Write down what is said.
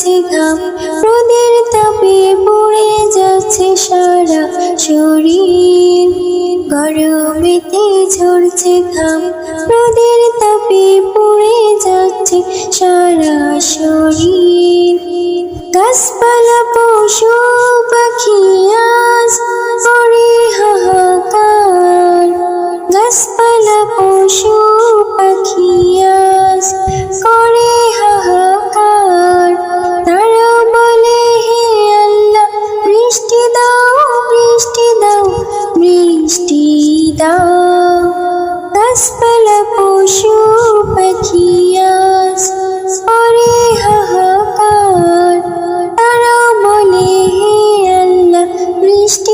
ঝরছে ঘাম, রোদের তাপে পুড়ে যাচ্ছে সারা শরীর। গরমেতে ঝরছে ঘাম, রোদের তাপে পুড়ে যাচ্ছে সারা শরীর। গাছপালা পশু পাখি আজ